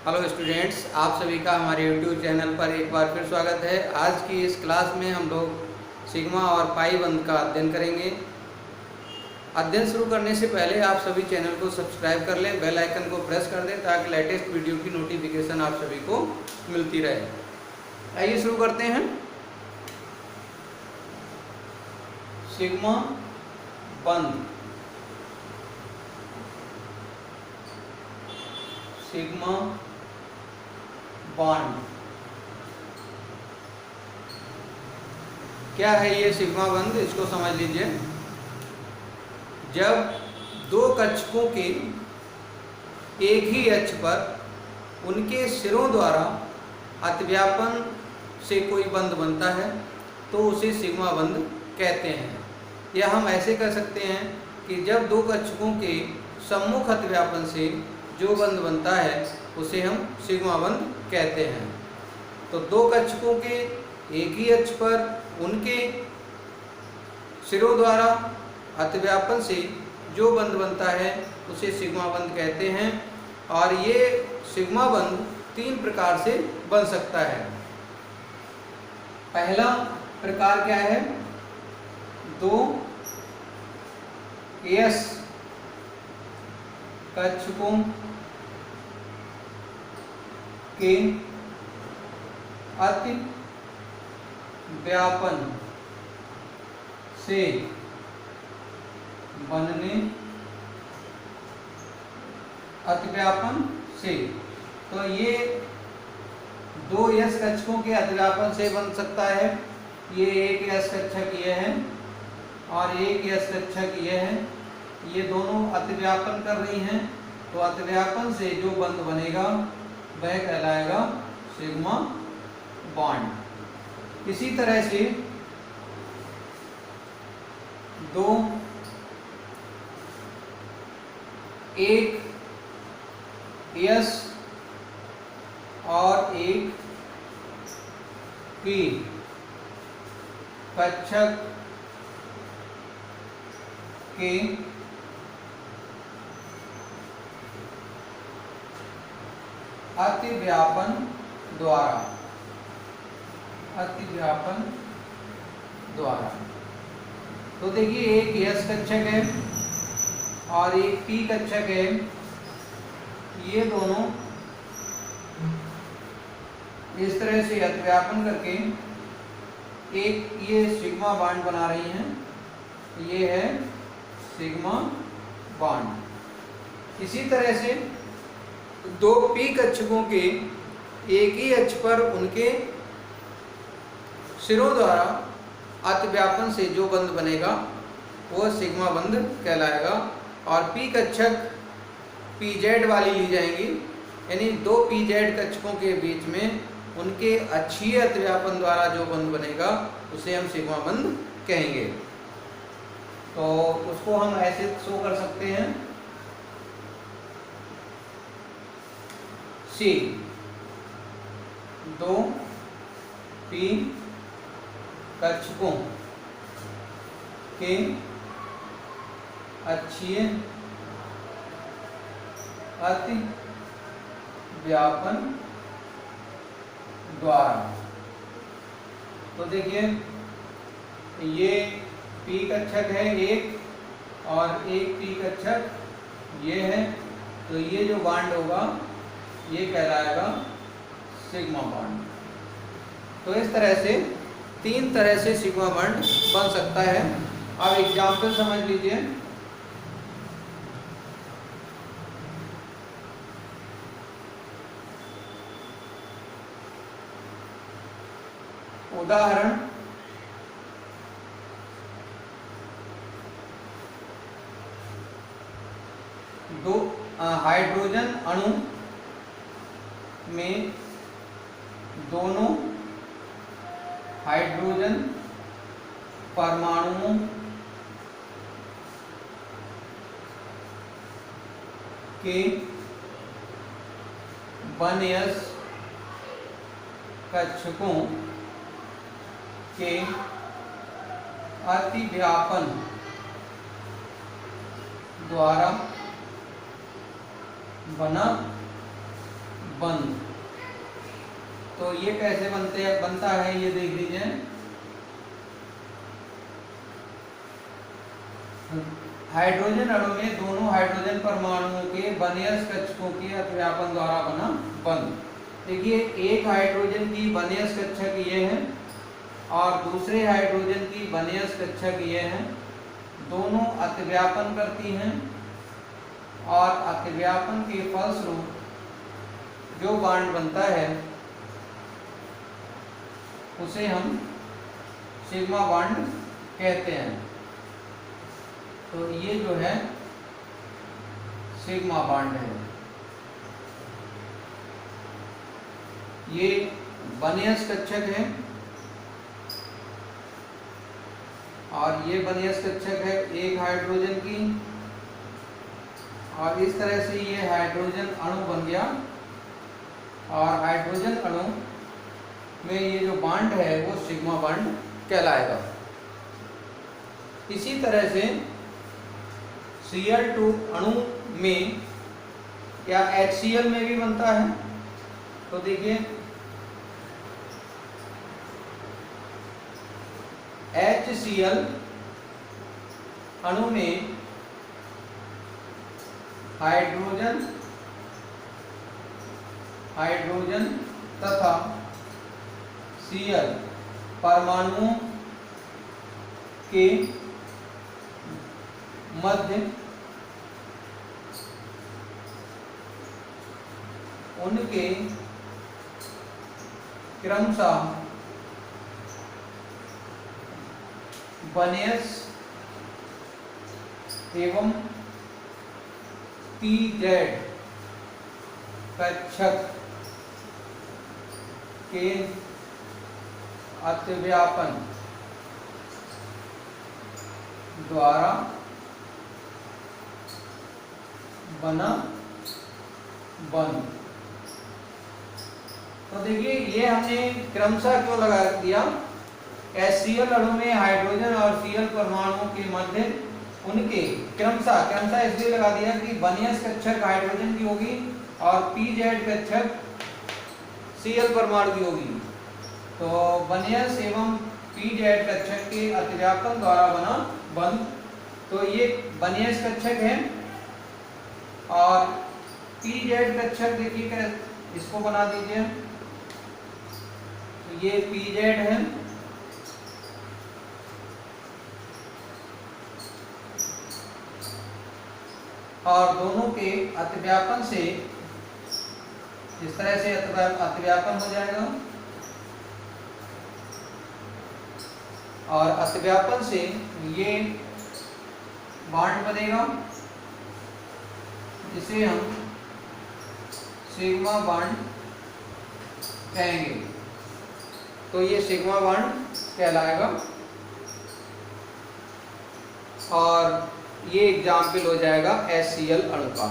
Hello students, आप सभी का हमारे यूट्यूब चैनल पर एक बार फिर स्वागत है। आज की इस क्लास में हम लोग सिग्मा और पाई बंध का अध्ययन करेंगे। अध्ययन शुरू करने से पहले आप सभी चैनल को सब्सक्राइब कर लें, बेल आइकन को प्रेस कर दें ताकि लेटेस्ट वीडियो की नोटिफिकेशन आप सभी को मिलती रहे। आइए शुरू करते हैं। सिग्मा बंध, सिग्मा बॉन्ड। क्या है ये सिग्मा बंध, इसको समझ लीजिए। जब दो कक्षकों के एक ही अक्ष पर उनके सिरों द्वारा अतिव्यापन से कोई बंध बनता है तो उसे सिग्मा बंध कहते हैं। या हम ऐसे कह सकते हैं कि जब दो कक्षकों के सम्मुख अतिव्यापन से जो बंध बनता है उसे हम सिग्मा बंध कहते हैं। तो दो कक्षकों के एक ही अक्ष पर उनके सिरों द्वारा अतिव्यापन से जो बंध बनता है उसे सिग्मा बंध कहते हैं। और ये सिग्मा बंध तीन प्रकार से बन सकता है। पहला प्रकार क्या है? दो एस कक्षकों के अति व्यापन से बनने, अतिव्यापन से, तो ये दो यस कक्षकों के अतिव्यापन से बन सकता है। ये एक यस कक्षक ये है और एक यस कक्षक ये है। ये दोनों अतिव्यापन कर रही हैं, तो अतिव्यापन से जो बंध बनेगा वह कहलाएगा सिग्मा बॉन्ड। इसी तरह से दो एक यस और एक पी कक्षक के अतिव्यापन द्वारा, अतिव्यापन द्वारा, तो देखिए एक यस कक्षक है और एक पी कक्षक है। ये दोनों इस तरह से अतिव्यापन करके एक ये सिग्मा बॉन्ड बना रही हैं। ये है सिग्मा बॉन्ड। इसी तरह से दो पी कक्षकों के एक ही अक्ष पर उनके सिरों द्वारा अतिव्यापन से जो बंध बनेगा वो सिग्मा बंध कहलाएगा। और पी कक्षक पी जेड वाली ली जाएंगी, यानी दो पी जेड कक्षकों के बीच में उनके अक्षीय अतिव्यापन द्वारा जो बंध बनेगा उसे हम सिग्मा बंध कहेंगे। तो उसको हम ऐसे शो कर सकते हैं। सी दो पी कक्षकों के अक्षीय अतिव्यापन द्वारा, तो देखिए ये पी कक्षक है एक और एक पी कक्षक ये है, तो ये जो बॉन्ड होगा ये कहलाएगा सिग्मा बॉन्ड। तो इस तरह से तीन तरह से सिग्मा बॉन्ड बन सकता है। अब एग्जाम्पल समझ लीजिए। उदाहरण दो हाइड्रोजन अणु में दोनों हाइड्रोजन परमाणुओं के बनयस कक्षकों के अतिव्यापन द्वारा बना बंद। तो ये कैसे बनता है ये देख लीजिए। हाइड्रोजन अणु में दोनों हाइड्रोजन परमाणुओं के वनयस्क कक्षकों के अतिव्यापन द्वारा बना बंध। देखिए, एक हाइड्रोजन की वनयस्क कक्षक ये है और दूसरे हाइड्रोजन की वनयस्क कक्षक ये है। दोनों अतिव्यापन करती हैं और अतिव्यापन के फलस्वरूप जो बॉन्ड बनता है उसे हम सिग्मा बॉन्ड कहते हैं। तो ये जो है सिग्मा बॉन्ड है। ये वनयस्क कक्षक है और ये वनयस्क कक्षक है एक हाइड्रोजन की, और इस तरह से ये हाइड्रोजन अणु बन गया और हाइड्रोजन अणु में ये जो बॉन्ड है वो सिग्मा बॉन्ड कहलाएगा। इसी तरह से Cl2 अणु में या HCl में भी बनता है। तो देखिए, HCl अणु में हाइड्रोजन तथा Cl परमाणुओं के मध्य उनके क्रमशः वनयस एवं pz कक्षक के अतिव्यापन द्वारा बना बंध। तो देखिए, ये हमने क्रमशः क्यों लगा दिया। HCl अणु में हाइड्रोजन और Cl परमाणुओं के मध्य उनके क्रमशः इसलिए लगा दिया कि वनयस कक्षक हाइड्रोजन की होगी और pz कक्षक Cl परमाणु की होगी। तो वनयस एवं pz कक्षक के अतिव्यापन द्वारा बना बंध। तो ये वनयस कक्षक है और pz कक्षक देखिए, इसको बना दीजिए। तो ये pz है और दोनों के अतिव्यापन से इस तरह से अतिव्यापन हो जाएगा और अतिव्यापन से ये बॉन्ड बनेगा जिसे हम सिग्मा बॉन्ड कहेंगे। तो ये सिग्मा बॉन्ड कहलाएगा और ये एग्जाम्पल हो जाएगा HCl अणु का।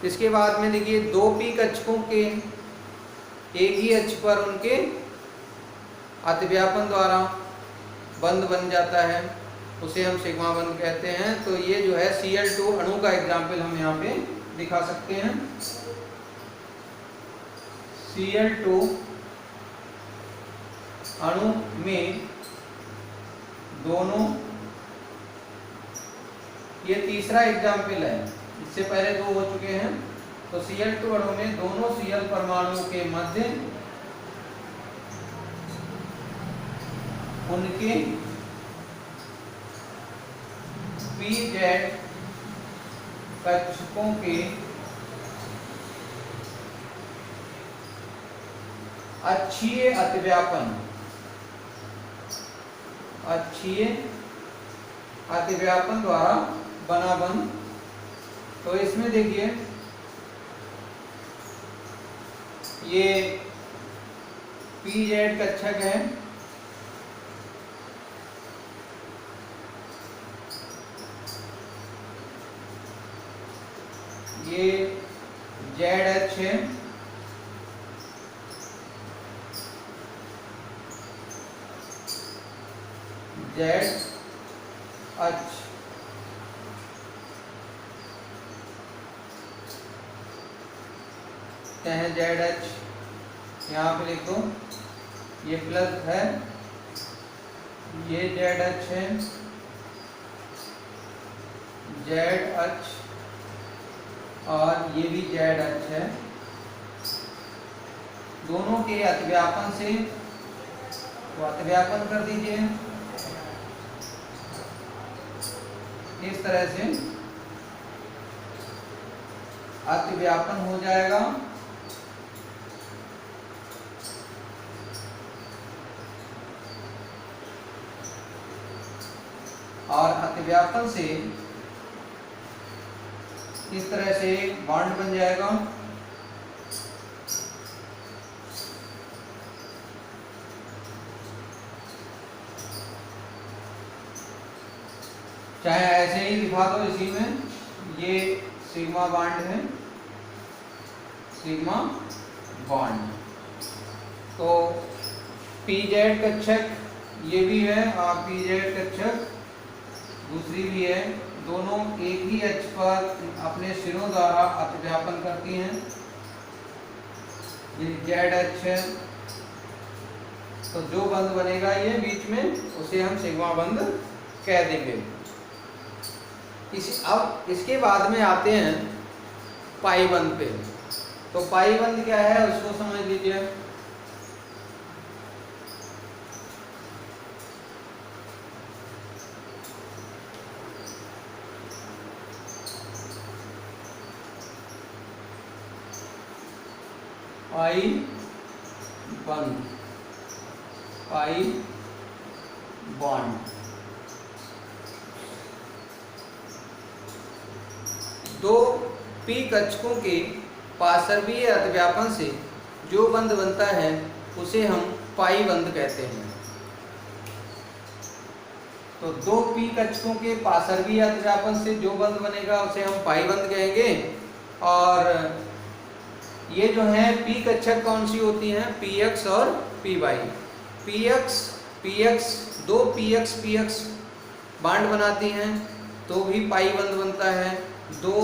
इसके बाद में देखिए, दो p कक्षकों के एक ही अक्ष पर उनके अतिव्यापन द्वारा बंध बन जाता है, उसे हम सिग्मा बंध कहते हैं। तो ये जो है Cl2 अणु का एग्जाम्पल हम यहाँ पे दिखा सकते हैं। Cl2 अणु में दोनों, ये तीसरा एग्जाम्पल है, इससे पहले दो हो चुके हैं। तो Cl2 अणु में दोनों Cl परमाणुओं के मध्य उनके pz कक्षकों के अक्षीय अतिव्यापन द्वारा बना बंध। तो इसमें देखिए, ये pz कक्षक है ये ZH है ZH चाहे जेड एच, यहाँ पे लिख दो, ये प्लस है, ये जेड एच है, जेड एच, और ये भी जेड एच है। दोनों के अतिव्यापन से तो अतिव्यापन कर दीजिए इस तरह से, अतिव्यापन हो जाएगा। और अतिव्यापन से इस तरह से बॉन्ड बन जाएगा। चाहे ऐसे ही दिखा दो, इसी में ये सिग्मा बॉन्ड है, सिग्मा बॉन्ड। तो पीजेड कक्षक ये भी है और पीजेड कक्षक दूसरी भी है, दोनों एक ही अक्ष पर अपने सिरों द्वारा अतिव्यापन करती हैं। ये जेड अक्ष है, तो जो बंध बनेगा ये बीच में, उसे हम सिग्मा बंध कह देंगे। अब इसके बाद में आते हैं पाई बंध पे। तो पाई बंध क्या है उसको समझ लीजिए। पाई बंध, पाई बॉन्ड, दो पी कक्षकों के पार्श्वीय अतिव्यापन से जो बंध बनता है उसे हम पाई बंध कहते हैं। तो दो पी कक्षकों के पार्श्वीय अतिव्यापन से जो बंध बनेगा उसे हम पाई बंध कहेंगे। और ये जो है पी कक्षक कौन सी होती हैं, पी एक्स और पी वाई। पी एक्स दो पी एक्स बांड बनाती हैं तो भी पाई बंध बनता है। दो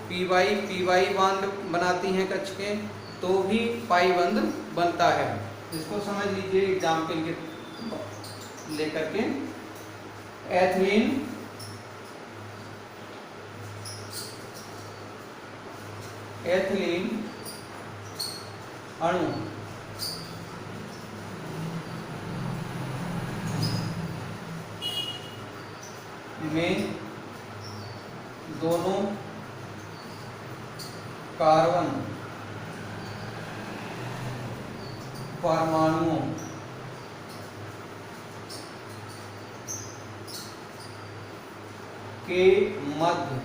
पी वाई बांध बनाती हैं कक्षकें तो भी पाई बंध बनता है। इसको समझ लीजिए एग्जाम्पल के लेकर के। एथिलीन अणु में दोनों कार्बन परमाणुओं के मध्य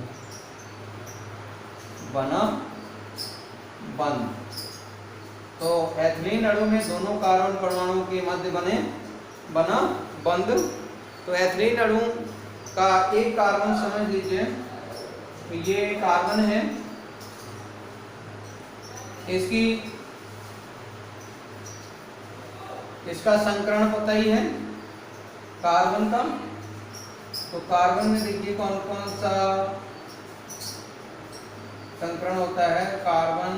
बना बंध। तो एथिलीन अणु में दोनों कार्बन परमाणुओं के मध्य बना बंध। तो एथिलीन अणु का एक कार्बन समझ लीजिए, तो ये कार्बन है, इसका संकरण होता ही है कार्बन का। तो कार्बन में देखिए कौन कौन सा संकरण होता है। कार्बन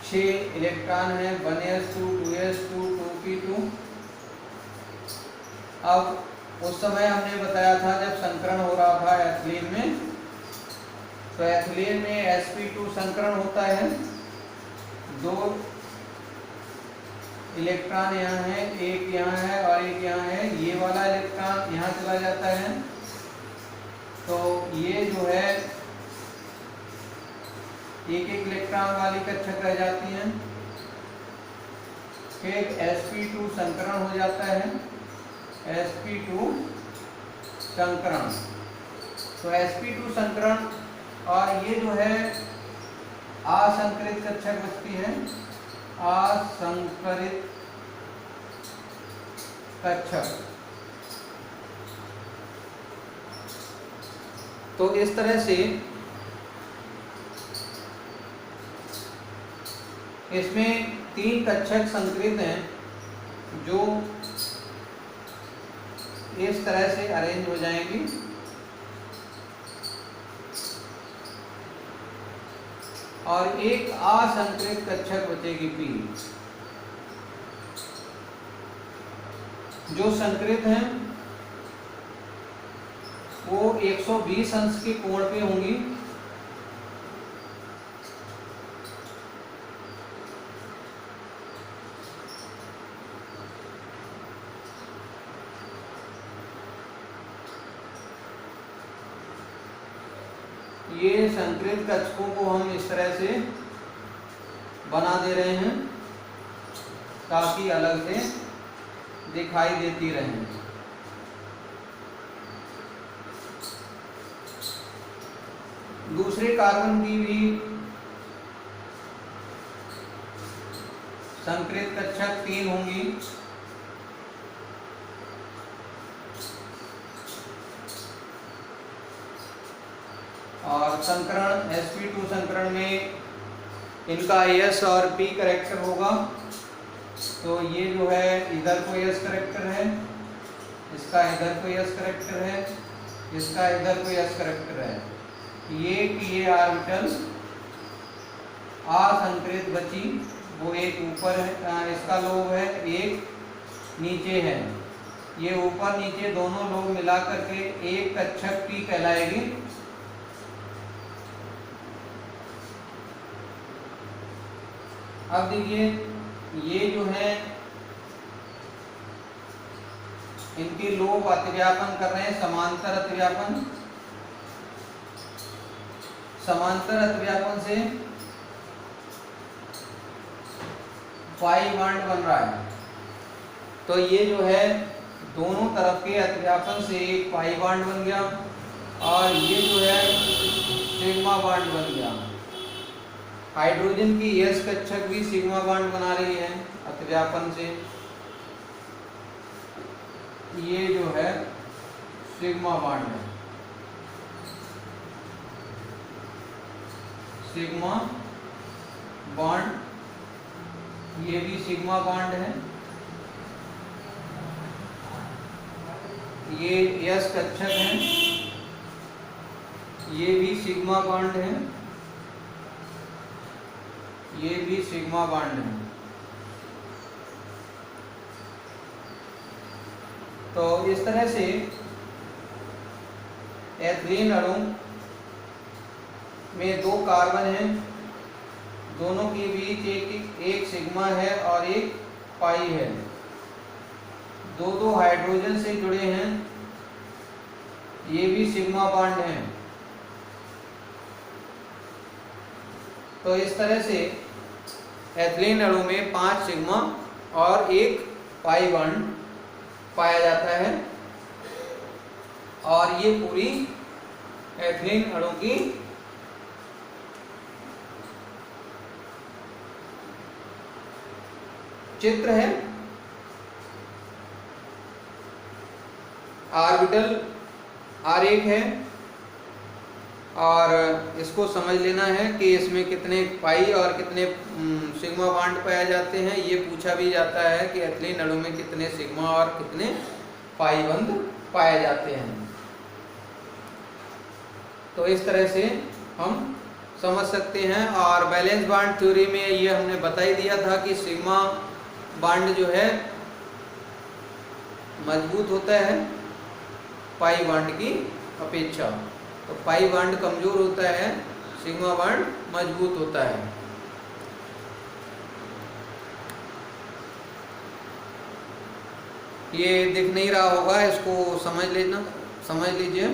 6 इलेक्ट्रॉन है, 1s2 2s2 2p2। अब उस समय हमने बताया था जब संकरण हो रहा था एथिलीन में, तो एथिलीन में sp2 संकरण होता है, 2 इलेक्ट्रॉन यहाँ है, एक यहाँ है और एक यहाँ है। ये वाला इलेक्ट्रॉन यहाँ चला जाता है, तो ये जो है एक इलेक्ट्रॉन वाली कक्षक रह जाती हैं। फिर sp2 संकरण हो जाता है, sp2 संकरण। तो sp2 संकरण, और ये जो है असंकरित कक्षक बचती है, असंकरित कक्षक। तो इस तरह से इसमें 3 कक्षक संकरित हैं जो इस तरह से अरेंज हो जाएंगी। और एक असंकृत कक्षक बचेगी P। जो संकृत हैं वो 120 अंश के कोण पे होंगी ये संकृत कक्षकों को हम इस तरह से बना दे रहे हैं ताकि अलग से दिखाई देती रहें। दूसरे कार्बन की भी संकृत कक्षक 3 होंगी और संकरण sp2 संकरण में इनका s और p करेक्टर होगा। तो ये जो है इधर को s करेक्टर है, इसका इधर को s करेक्टर है, इसका इधर को s करेक्टर है। ये ऑर्बिटल असंकृत बची, वो एक ऊपर है, इसका लोब है, एक नीचे है। ये ऊपर नीचे दोनों लोब मिला करके एक कक्षक p कहलाएगी। अब देखिए ये जो है इनके लोब अतिव्यापन कर रहे हैं, समांतर अतिव्यापन। समांतर अतिव्यापन से पाई बॉन्ड बन रहा है। तो ये जो है दोनों तरफ के अतिव्यापन से एक पाई बॉन्ड बन गया और ये जो है सिग्मा बॉन्ड बन गया। हाइड्रोजन की s कक्षक भी सिग्मा बॉन्ड बना रही है अतिव्यापन से। ये जो है सिग्मा बॉन्ड है, सिग्मा बॉन्ड, ये भी सिग्मा बॉन्ड है। ये s कक्षक है, ये भी सिग्मा बॉन्ड है, ये भी सिग्मा बॉन्ड है। तो इस तरह से एथिलीन अणु में 2 कार्बन हैं, दोनों के बीच एक सिग्मा है और एक पाई है। 2 हाइड्रोजन से जुड़े हैं, ये भी सिग्मा बॉन्ड है। तो इस तरह से एथिलीन अणु में 5 सिग्मा और 1 पाई बॉन्ड पाया जाता है और ये पूरी एथिलीन अणु की चित्र है। ऑर्बिटल आरेख है और इसको समझ लेना है कि इसमें कितने पाई और कितने सिग्मा बॉन्ड पाए जाते हैं। ये पूछा भी जाता है कि एथिलीन अणु में कितने सिग्मा और कितने पाई बंध पाए जाते हैं। तो इस तरह से हम समझ सकते हैं। और बैलेंस बॉन्ड थ्योरी में ये हमने बता ही दिया था कि सिग्मा बॉन्ड जो है मजबूत होता है पाई बॉन्ड की अपेक्षा। तो पाई बॉन्ड कमजोर होता है, सिग्मा बॉन्ड मजबूत होता है। ये दिख नहीं रहा होगा, इसको समझ लीजिए।